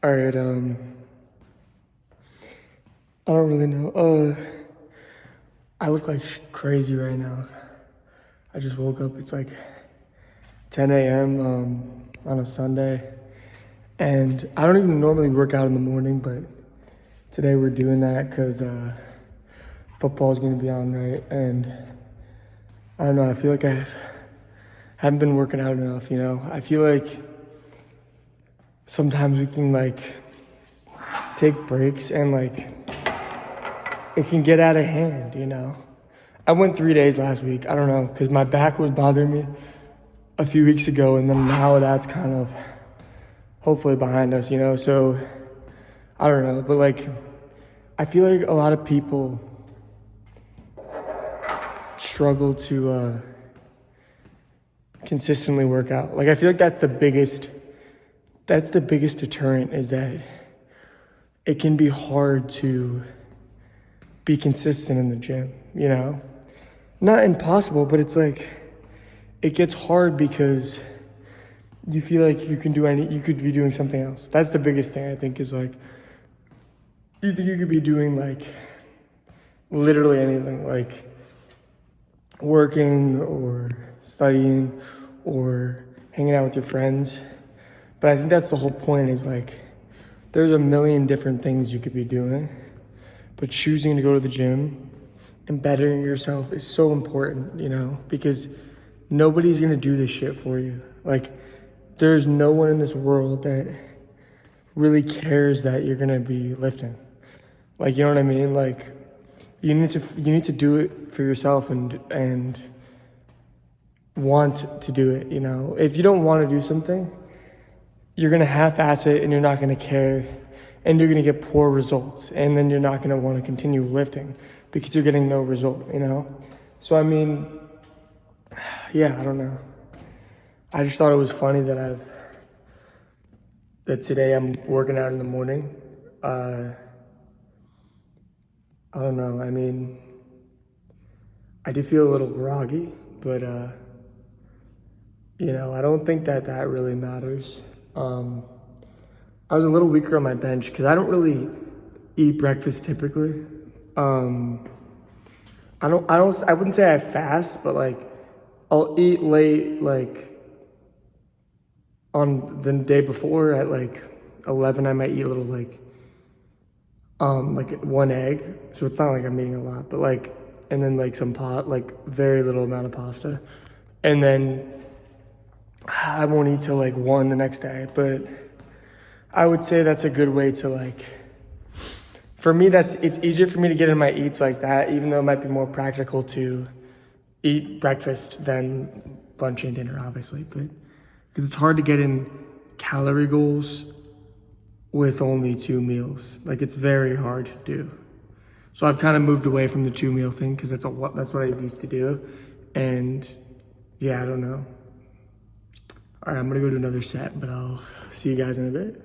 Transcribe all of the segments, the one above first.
All right, I don't really know. I look like crazy right now. I just woke up. It's like 10 a.m. On a Sunday, and I don't even normally work out in the morning, but today we're doing that because football's gonna be on, right? And I don't know. I feel like I haven't been working out enough. I feel like sometimes we can take breaks and it can get out of hand. I went 3 days last week. I don't know, because my back was bothering me a few weeks ago, and then now that's kind of hopefully behind us, so I don't know, but I feel like a lot of people struggle to consistently work out. I feel like that's the biggest deterrent, is that it can be hard to be consistent in the gym, Not impossible, but it's it gets hard because you feel like you could be doing something else. That's the biggest thing, I think, is you think you could be doing literally anything, working or studying or hanging out with your friends. But I think that's the whole point, is there's a million different things you could be doing, but choosing to go to the gym and bettering yourself is so important, because nobody's gonna do this shit for you. There's no one in this world that really cares that you're gonna be lifting. You know what I mean? You need to do it for yourself and want to do it, If you don't want to do something, you're gonna half-ass it and you're not gonna care, and you're gonna get poor results, and then you're not gonna want to continue lifting because you're getting no result, So I mean, yeah, I don't know. I just thought it was funny that today I'm working out in the morning. I don't know. I mean, I do feel a little groggy, but I don't think that really matters. I was a little weaker on my bench because I don't really eat breakfast typically. I wouldn't say I fast, but I'll eat late, on the day before at 11, I might eat a little one egg. So it's not I'm eating a lot, but and then some very little amount of pasta. And then I won't eat till 1 the next day, but I would say that's a good way to for me, it's easier for me to get in my eats like that, even though it might be more practical to eat breakfast than lunch and dinner, obviously, but because it's hard to get in calorie goals with only 2 meals. It's very hard to do. So I've kind of moved away from the 2-meal thing because that's what I used to do. And yeah, I don't know. All right, I'm gonna go do another set, but I'll see you guys in a bit.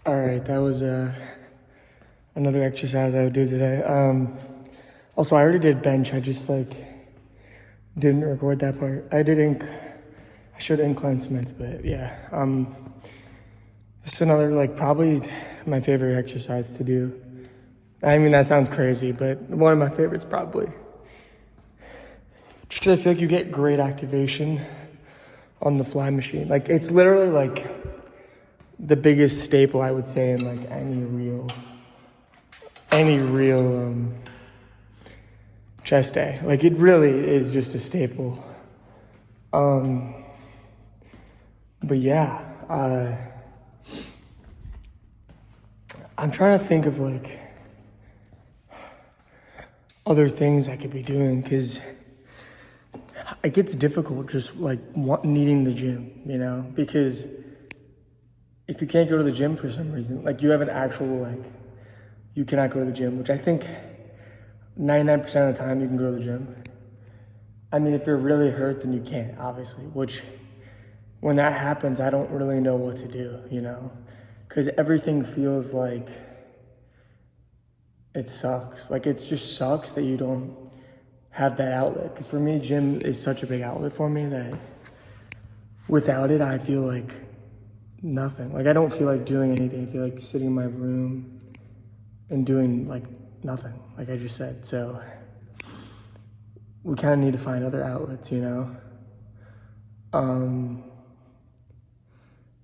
All right, that was another exercise I would do today. Also, I already did bench. I just didn't record that part. I should incline Smith, but yeah. This is another probably my favorite exercise to do. I mean, that sounds crazy, but one of my favorites probably. Just 'cause I feel like you get great activation on the fly machine. It's literally the biggest staple, I would say, in any real chest day. It really is just a staple. But yeah, I'm trying to think of like other things I could be doing because it gets difficult just like needing the gym, you know, because if you can't go to the gym for some reason, like you have an actual like, you cannot go to the gym, which I think 99% of the time you can go to the gym. I mean, if you're really hurt, then you can't, obviously, which when that happens, I don't really know what to do, you know, because everything feels like it sucks. Like it just sucks that you don't have that outlet. Because for me, gym is such a big outlet for me that without it, I feel like nothing. Like I don't feel like doing anything. I feel like sitting in my room and doing like nothing, like I just said. So we kind of need to find other outlets, you know?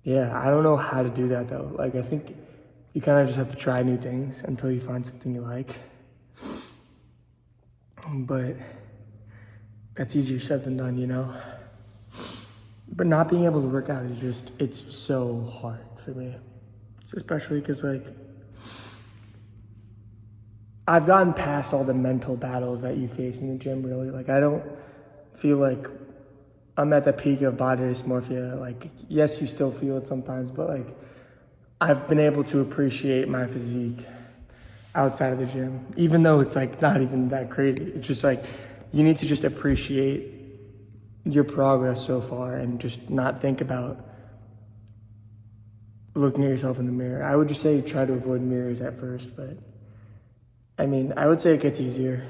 Yeah, I don't know how to do that though. Like I think you kind of just have to try new things until you find something you like. But that's easier said than done, you know? But not being able to work out is just, it's so hard for me. Especially because like, I've gotten past all the mental battles that you face in the gym, really. Like, I don't feel like I'm at the peak of body dysmorphia. Like, yes, you still feel it sometimes, but like, I've been able to appreciate my physique outside of the gym, even though it's like not even that crazy. It's just like, you need to just appreciate your progress so far and just not think about looking at yourself in the mirror. I would just say try to avoid mirrors at first, but I mean, I would say it gets easier.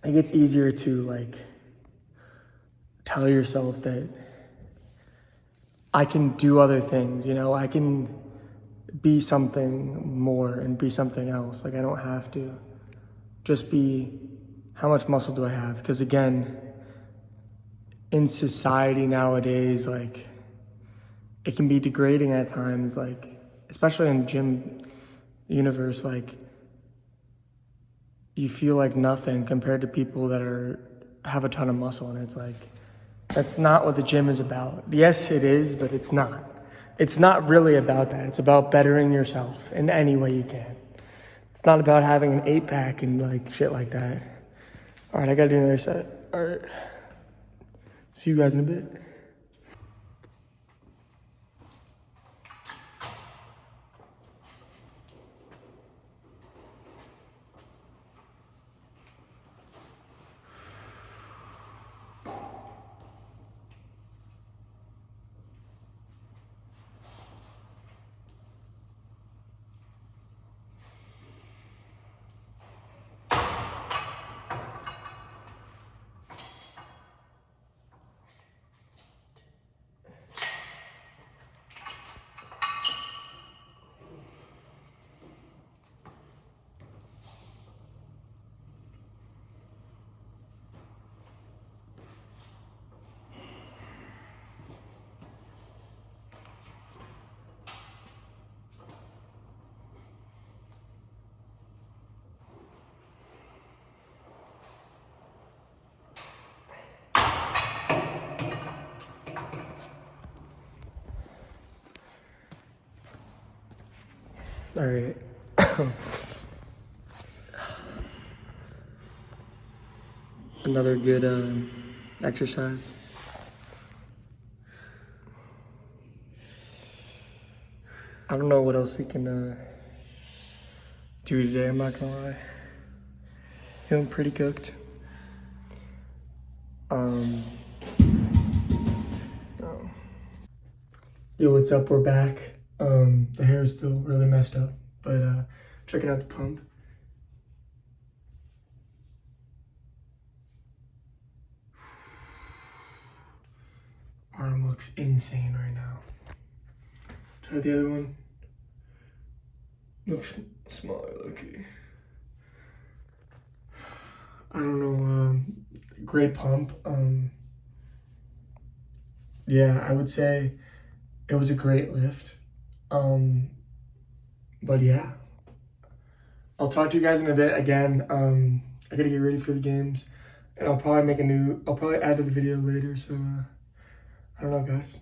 It gets easier to like tell yourself that I can do other things, you know, I can be something more and be something else. Like I don't have to just be, how much muscle do I have? Because again, in society nowadays, like it can be degrading at times, like especially in gym universe, like you feel like nothing compared to people that have a ton of muscle, and it's like that's not what the gym is about. Yes, it is, but it's not. It's not really about that. It's about bettering yourself in any way you can. It's not about having an 8-pack and like shit like that. All right, I gotta do another set. All right, see you guys in a bit. All right. Another good exercise. I don't know what else we can do today, I'm not gonna lie. Feeling pretty cooked. Oh. Yo, what's up? We're back. The hair is still really messed up, but checking out the pump. Arm looks insane right now. Try the other one. Looks smaller, low-key. I don't know, great pump. Yeah, I would say it was a great lift. But yeah, I'll talk to you guys in a bit. Again, I gotta get ready for the games, and I'll probably add to the video later, so I don't know, guys.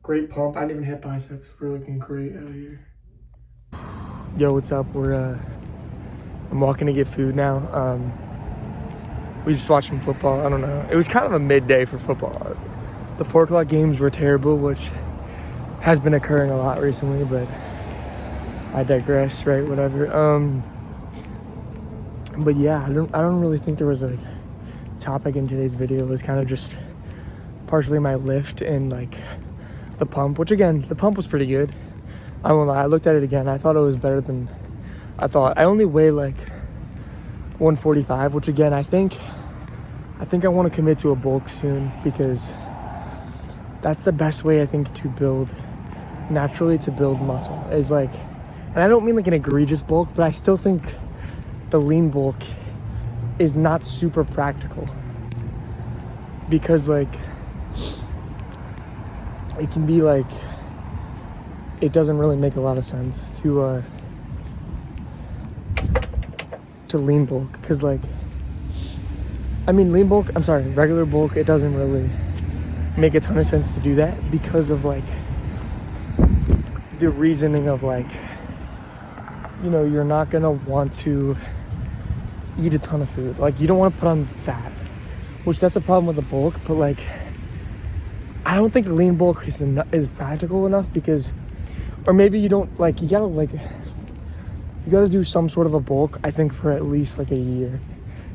Great pump. I didn't even hit biceps. We're looking great out here. Yo, what's up? I'm walking to get food now. We just watched some football. I don't know. It was kind of a midday for football, honestly. The 4 o'clock games were terrible, which has been occurring a lot recently, but I digress, right? Whatever. But yeah, I don't really think there was a topic in today's video. It was kind of just partially my lift and like the pump, which again, the pump was pretty good. I won't lie, I looked at it again. I thought it was better than I thought. I only weigh like 145, which again, I think I want to commit to a bulk soon, because that's the best way I think to build muscle is like, and I don't mean like an egregious bulk, but I still think the lean bulk is not super practical, because like it can be like, it doesn't really make a lot of sense to lean bulk, because like, I mean regular bulk, it doesn't really make a ton of sense to do that because of like the reasoning of like, you know, you're not gonna want to eat a ton of food. Like, you don't want to put on fat, which that's a problem with the bulk, but like, I don't think lean bulk is practical enough, because, or maybe you don't, like, you gotta do some sort of a bulk, I think, for at least like a year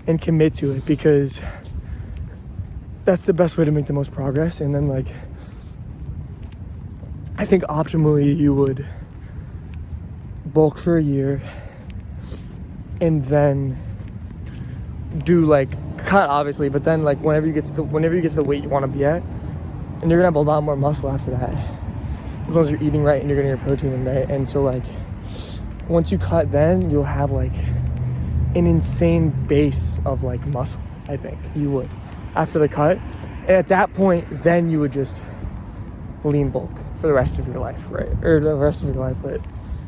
and commit to it, because that's the best way to make the most progress. And then like, I think optimally you would bulk for a year and then do like cut, obviously, but then like whenever you get to the weight you want to be at, and you're gonna have a lot more muscle after that, as long as you're eating right and you're getting your protein in right. And so like, once you cut, then you'll have like an insane base of like muscle. I think you would after the cut, and at that point then you would just lean bulk for the rest of your life, right? Or the rest of your life, but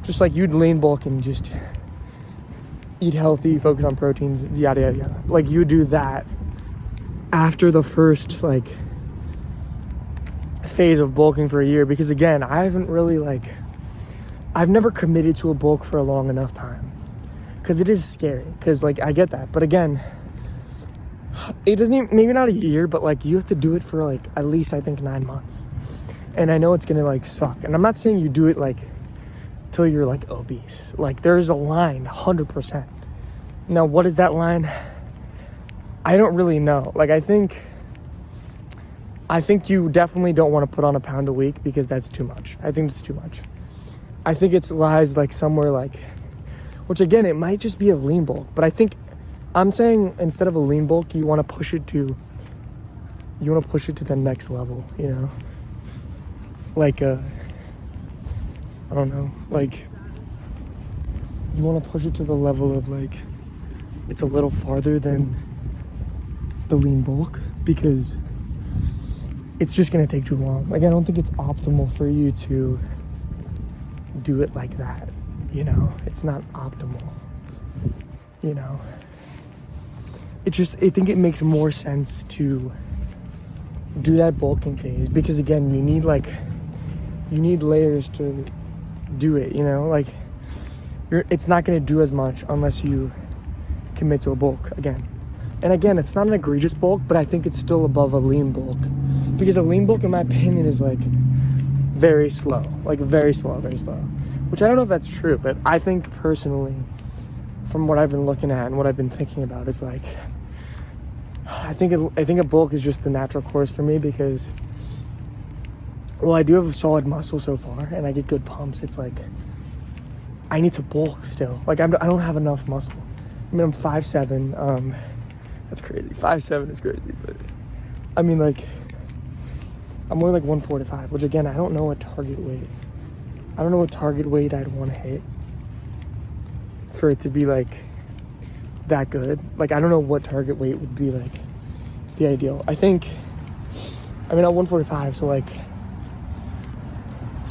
just like you'd lean bulk and just eat healthy, focus on proteins, yada yada yada. Like, you do that after the first like phase of bulking for a year, because again, I've never committed to a bulk for a long enough time, because it is scary, because like, I get that, but again, it doesn't even, maybe not a year, but like, you have to do it for like at least, I think, 9 months. And I know it's gonna like suck, and I'm not saying you do it like till you're like obese. Like, there's a line, 100%. Now, what is that line? I don't really know. Like, I think you definitely don't want to put on a pound a week, because that's too much. I think it's too much. I think it lies like somewhere like, which again, it might just be a lean bulk, but I think I'm saying instead of a lean bulk, you want to push it to the next level, you know? Like, I don't know, like, you want to push it to the level of like, it's a little farther than the lean bulk, because it's just going to take too long. Like, I don't think it's optimal for you to do it like that, you know? It's not optimal, you know? I think it makes more sense to do that bulking phase, because again, you need layers to do it, you know? Like, it's not going to do as much unless you commit to a bulk again. And again, it's not an egregious bulk, but I think it's still above a lean bulk, because a lean bulk, in my opinion, is like very slow, very slow, which I don't know if that's true, but I think personally, from what I've been looking at and what I've been thinking about, is like, I think a bulk is just the natural course for me, because, well, I do have a solid muscle so far and I get good pumps. It's like, I need to bulk still. Like, I don't have enough muscle. I mean, I'm 5'7", that's crazy. 5'7" is crazy, but I mean, like, I'm more like 145, which again, I don't know a target weight. I don't know what target weight I'd want to hit for it to be like that good. Like, I don't know what target weight would be like the ideal. I'm 145, so like,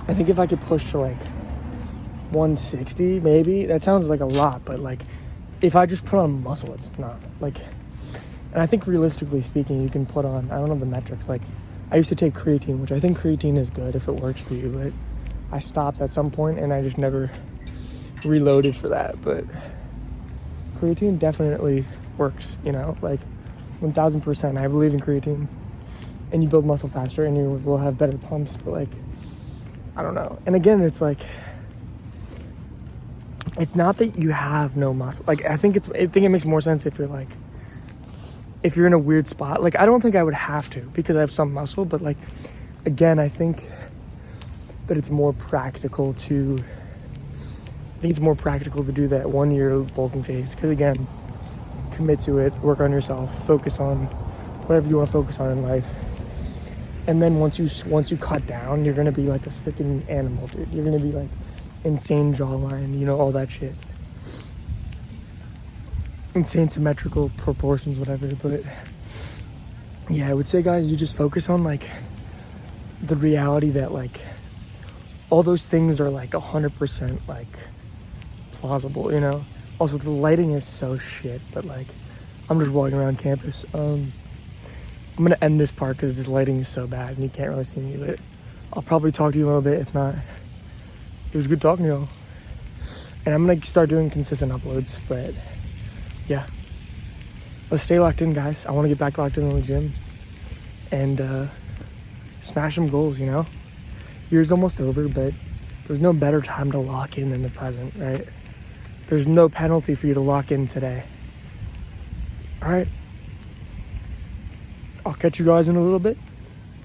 I think if I could push to like 160, maybe, that sounds like a lot, but like, if I just put on muscle, it's not like, and I think realistically speaking, you can put on, I don't know the metrics, like, I used to take creatine, which I think creatine is good if it works for you, but I stopped at some point and I just never reloaded for that. But creatine definitely works, you know, like 1000%. I believe in creatine, and you build muscle faster and you will have better pumps, but like, I don't know. And again, it's like, it's not that you have no muscle. Like, I think it makes more sense if you're in a weird spot. Like, I don't think I would have to because I have some muscle, but like, again, I think that it's more practical to do that 1 year bulking phase. Because again, commit to it, work on yourself, focus on whatever you want to focus on in life. And then once you cut down, you're gonna be like a freaking animal, dude. You're gonna be like insane jawline, you know, all that shit. Insane symmetrical proportions, whatever. But yeah, I would say, guys, you just focus on like the reality that like all those things are like 100% like plausible, you know. Also, the lighting is so shit, but like I'm just walking around campus. I'm gonna end this part because the lighting is so bad and you can't really see me, but I'll probably talk to you a little bit. If not, it was good talking to y'all. And I'm gonna start doing consistent uploads, but yeah. Let's stay locked in, guys. I wanna get back locked in the gym and smash some goals, you know? Year's almost over, but there's no better time to lock in than the present, right? There's no penalty for you to lock in today. All right. I'll catch you guys in a little bit.